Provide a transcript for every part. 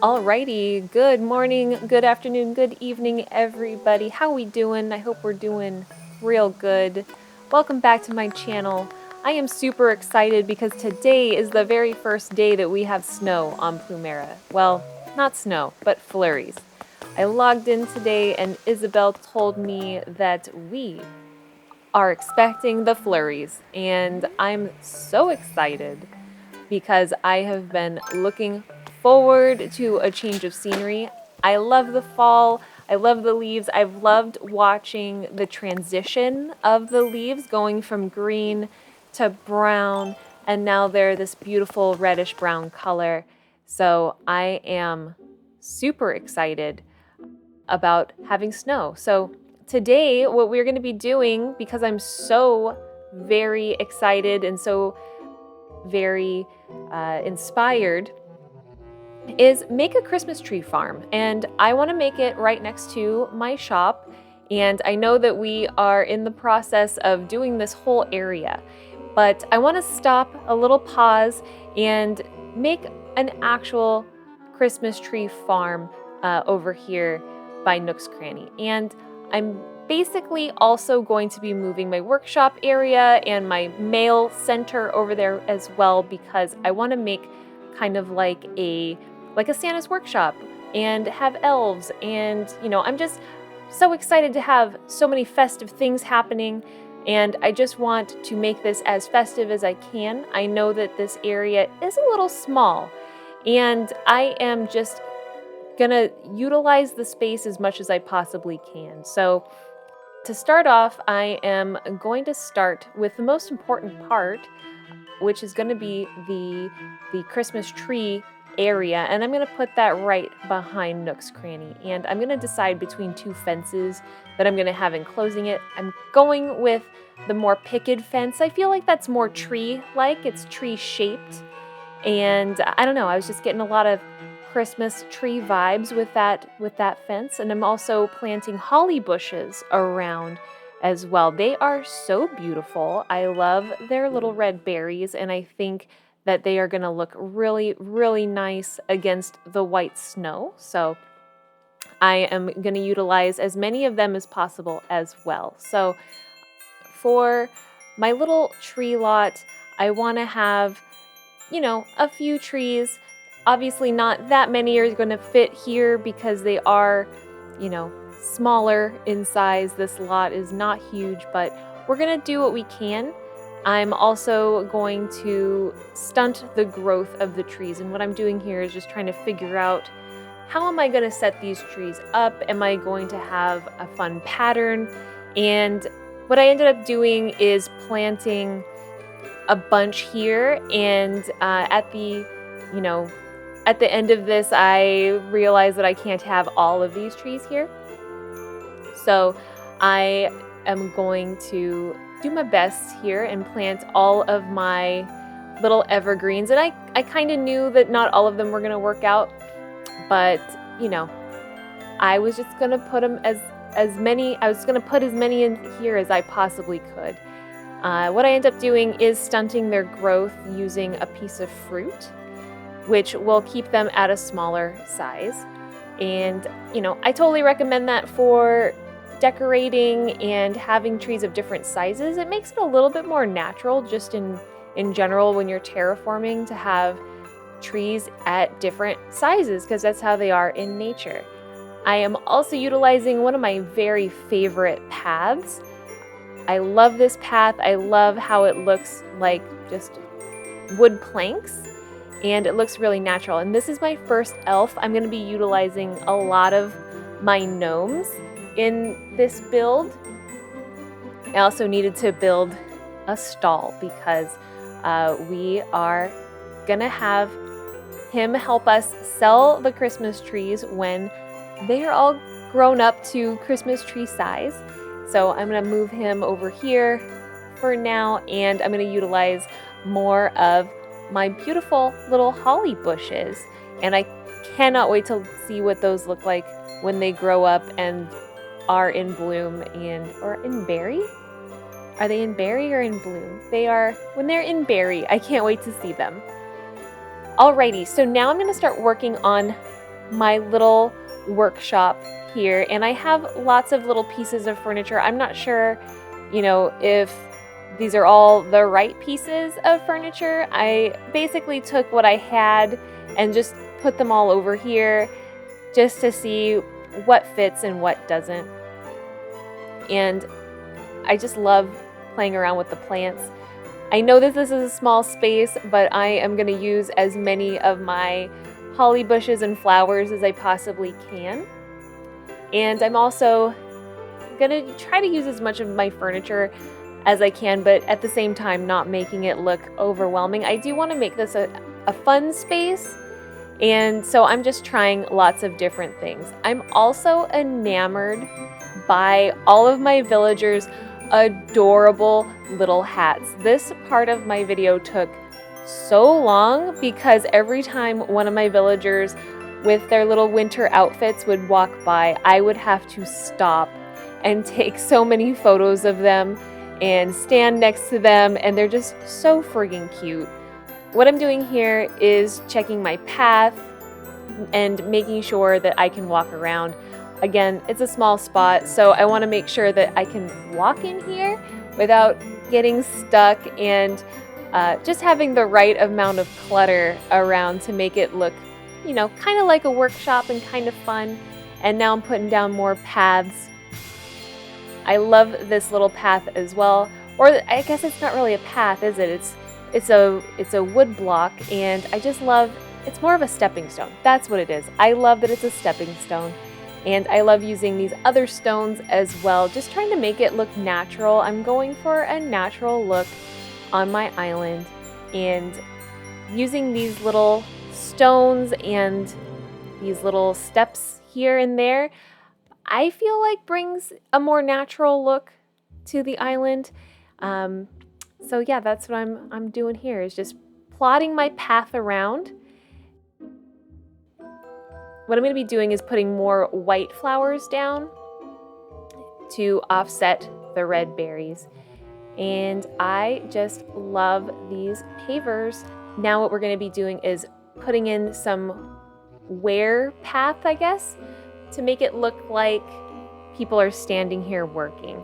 Alrighty, good morning, good afternoon, good evening, everybody. How we doing? I hope we're doing real good. Welcome back to my channel. I am super excited because today is the very first day that we have snow on Plumera. Well, not snow, but flurries. I logged in today and Isabel told me that we are expecting the flurries, and I'm so excited because I have been looking forward to a change of scenery. I love the fall. I love the leaves. I've loved watching the transition of the leaves going from green to brown, and now they're this beautiful reddish brown color. So I am super excited about having snow. So today, what we're going to be doing, because I'm so very excited and so very inspired, is make a Christmas tree farm. And I want to make it right next to my shop. And I know that we are in the process of doing this whole area, but I want to stop a little pause and make an actual Christmas tree farm over here by Nook's Cranny. And I'm basically also going to be moving my workshop area and my mail center over there as well, because I want to make kind of like a Santa's workshop and have elves. And I'm just so excited to have so many festive things happening, and I just want to make this as festive as I can. I know that this area is a little small, and I am just gonna utilize the space as much as I possibly can. So to start off, I am going to start with the most important part, which is going to be the Christmas tree area, and I'm going to put that right behind Nook's Cranny. And I'm going to decide between two fences that I'm going to have enclosing it. I'm going with the more picket fence. I feel like that's more tree-like. It's tree-shaped. And I don't know, I was just getting a lot of Christmas tree vibes with that fence. And I'm also planting holly bushes around as well. They are so beautiful. I love their little red berries, and I think that they are going to look really, really nice against the white snow. So I am going to utilize as many of them as possible as well. So for my little tree lot, I want to have, a few trees. Obviously not that many are going to fit here because they are, smaller in size. This lot is not huge, but we're going to do what we can. I'm also going to stunt the growth of the trees, and what I'm doing here is just trying to figure out, how am I going to set these trees up? Am I going to have a fun pattern? And what I ended up doing is planting a bunch here, and at the end of this, I realized that I can't have all of these trees here. So I am going to do my best here and plant all of my little evergreens. And I kind of knew that not all of them were going to work out, but I was just going to put them I was going to put as many in here as I possibly could. What I end up doing is stunting their growth using a piece of fruit, which will keep them at a smaller size. And, I totally recommend that for decorating and having trees of different sizes. It makes it a little bit more natural just in general when you're terraforming, to have trees at different sizes, because that's how they are in nature. I am also utilizing one of my very favorite paths. I love this path. I love how it looks like just wood planks, and it looks really natural. And this is my first elf. I'm going to be utilizing a lot of my gnomes in this build. I also needed to build a stall because we are going to have him help us sell the Christmas trees when they are all grown up to Christmas tree size. So I'm going to move him over here for now, and I'm going to utilize more of my beautiful little holly bushes. And I cannot wait to see what those look like when they grow up and are in bloom or in berry. Are they in berry or in bloom? They are, when they're in berry. I can't wait to see them. Alrighty, so now I'm going to start working on my little workshop here, and I have lots of little pieces of furniture. I'm not sure, if these are all the right pieces of furniture. I basically took what I had and just put them all over here just to see what fits and what doesn't. And I just love playing around with the plants. I know that this is a small space, but I am going to use as many of my holly bushes and flowers as I possibly can. And I'm also going to try to use as much of my furniture as I can, but at the same time not making it look overwhelming. I do want to make this a fun space, and so I'm just trying lots of different things. I'm also enamored by all of my villagers' adorable little hats. This part of my video took so long because every time one of my villagers with their little winter outfits would walk by, I would have to stop and take so many photos of them and stand next to them, and they're just so friggin' cute. What I'm doing here is checking my path and making sure that I can walk around. Again, it's a small spot, so I want to make sure that I can walk in here without getting stuck and just having the right amount of clutter around to make it look, kind of like a workshop and kind of fun. And now I'm putting down more paths. I love this little path as well, or I guess it's not really a path, is it? It's a wood block, and I just love, it's more of a stepping stone. That's what it is. I love that it's a stepping stone, and I love using these other stones as well, just trying to make it look natural. I'm going for a natural look on my island, and using these little stones and these little steps here and there, I feel like brings a more natural look to the island. So yeah, that's what I'm doing here, is just plotting my path around. What I'm going to be doing is putting more white flowers down to offset the red berries. And I just love these pavers. Now what we're going to be doing is putting in some wear path, I guess, to make it look like people are standing here working.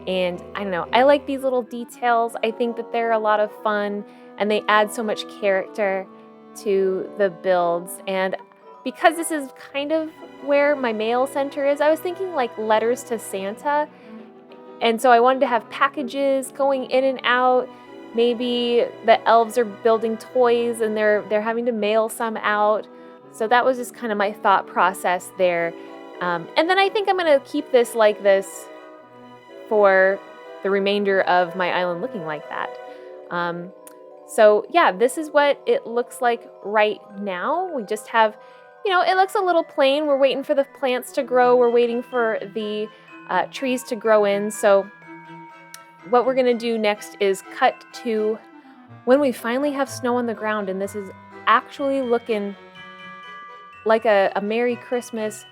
And I don't know, I like these little details. I think that they're a lot of fun, and they add so much character to the builds. And because this is kind of where my mail center is, I was thinking like letters to Santa. And so I wanted to have packages going in and out. Maybe the elves are building toys and they're having to mail some out. So that was just kind of my thought process there. And then I think I'm going to keep this like this for the remainder of my island, looking like that. So yeah, this is what it looks like right now. We just have, it looks a little plain. We're waiting for the plants to grow. We're waiting for the trees to grow in. So what we're going to do next is cut to when we finally have snow on the ground, and this is actually looking like a Merry Christmas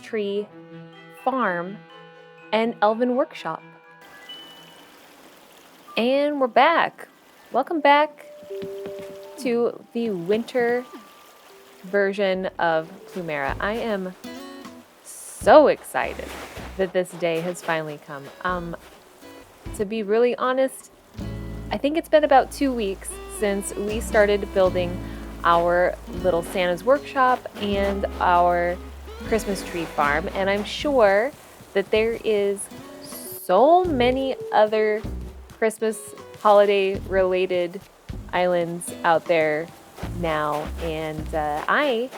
tree farm and elven workshop. And we're back. Welcome back to the winter version of Plumera. I am so excited that this day has finally come. To be really honest, I think it's been about 2 weeks since we started building our little Santa's workshop and our Christmas tree farm, and I'm sure that there is so many other Christmas holiday related islands out there now, and I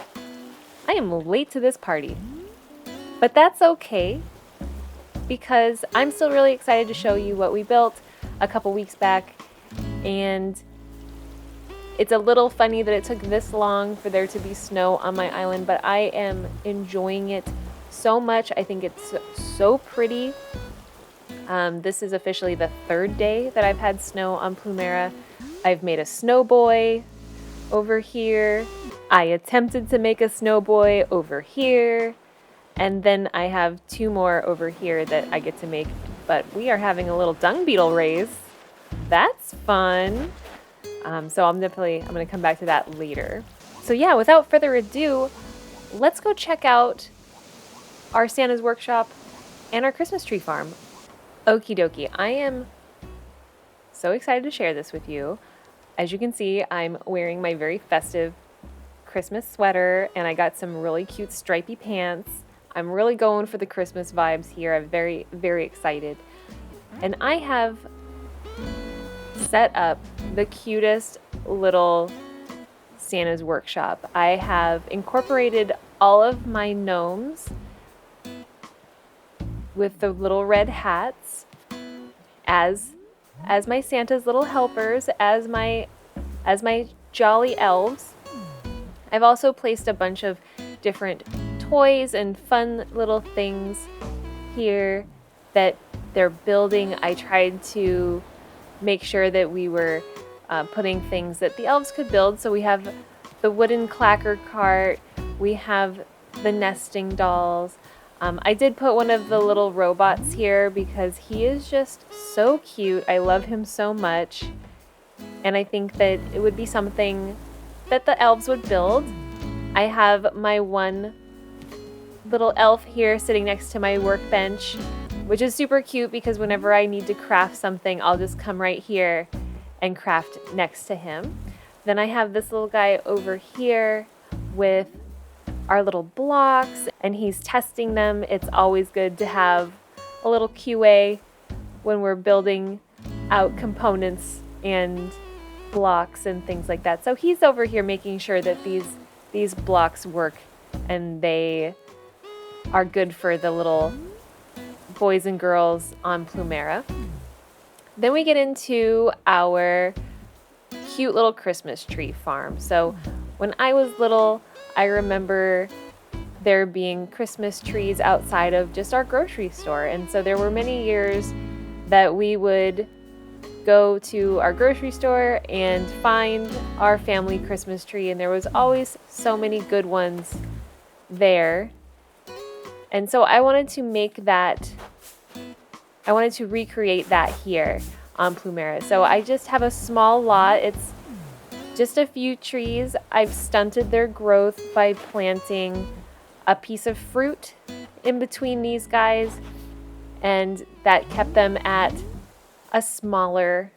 am late to this party, but that's okay, because I'm still really excited to show you what we built a couple weeks back. And it's a little funny that it took this long for there to be snow on my island, but I am enjoying it so much. I think it's so pretty. This is officially the 3rd day that I've had snow on Plumera. I've made a snow boy over here. I attempted to make a snow boy over here. And then I have 2 more over here that I get to make. But we are having a little dung beetle race. That's fun. So I'm going to come back to that later. So yeah, without further ado, let's go check out our Santa's workshop and our Christmas tree farm. Okie dokie, I am so excited to share this with you. As you can see, I'm wearing my very festive Christmas sweater, and I got some really cute stripy pants. I'm really going for the Christmas vibes here. I'm very, very excited. And I have set up the cutest little Santa's workshop. I have incorporated all of my gnomes with the little red hats as my Santa's little helpers, as my jolly elves. I've also placed a bunch of different toys and fun little things here that they're building. I tried to make sure that we were putting things that the elves could build. So we have the wooden clacker cart, we have the nesting dolls. I did put one of the little robots here because he is just so cute. I love him so much. And I think that it would be something that the elves would build. I have my one little elf here sitting next to my workbench, which is super cute because whenever I need to craft something, I'll just come right here and craft next to him. Then I have this little guy over here with our little blocks, and he's testing them. It's always good to have a little QA when we're building out components and blocks and things like that. So he's over here making sure that these blocks work and they are good for the little boys and girls on Plumera. Then we get into our cute little Christmas tree farm. So when I was little, I remember there being Christmas trees outside of just our grocery store. And so there were many years that we would go to our grocery store and find our family Christmas tree. And there was always so many good ones there. And so I wanted to recreate that here on Plumera. So I just have a small lot. It's just a few trees. I've stunted their growth by planting a piece of fruit in between these guys, and that kept them at a smaller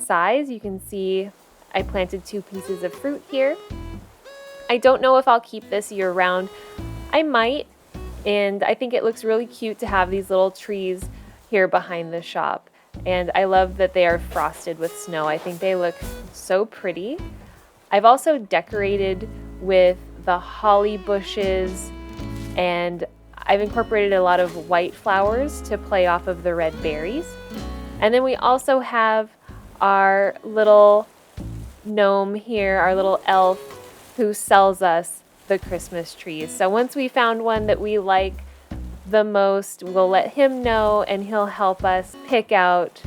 size. You can see I planted 2 pieces of fruit here. I don't know if I'll keep this year round. I might, and I think it looks really cute to have these little trees here behind the shop. And I love that they are frosted with snow. I think they look so pretty. I've also decorated with the holly bushes, and I've incorporated a lot of white flowers to play off of the red berries. And then we also have our little gnome here, our little elf, who sells us the Christmas trees. So once we found one that we like the most, we'll let him know and he'll help us pick out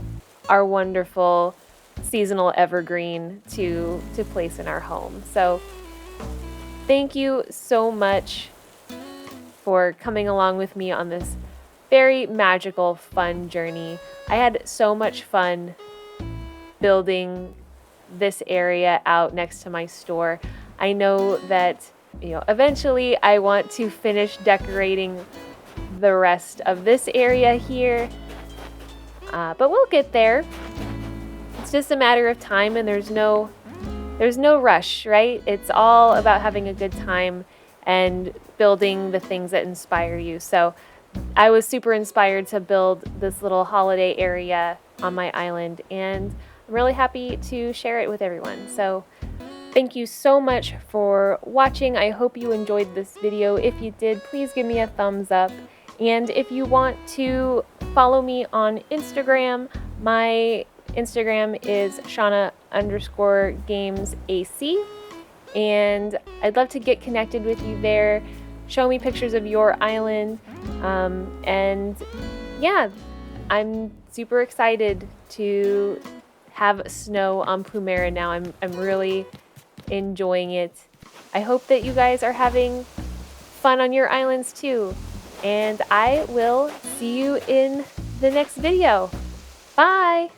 our wonderful seasonal evergreen to place in our home. So thank you so much for coming along with me on this very magical, fun journey. I had so much fun building this area out next to my store. I know that, eventually I want to finish decorating the rest of this area here, but we'll get there. It's just a matter of time, and there's no rush, right? It's all about having a good time and building the things that inspire you. So I was super inspired to build this little holiday area on my island, and I'm really happy to share it with everyone. So thank you so much for watching. I hope you enjoyed this video. If you did, please give me a thumbs up. And if you want to follow me on Instagram, my Instagram is Shauna_GamesAC. And I'd love to get connected with you there. Show me pictures of your island. And yeah, I'm super excited to have snow on Plumera now. I'm really enjoying it. I hope that you guys are having fun on your islands too. And I will see you in the next video. Bye!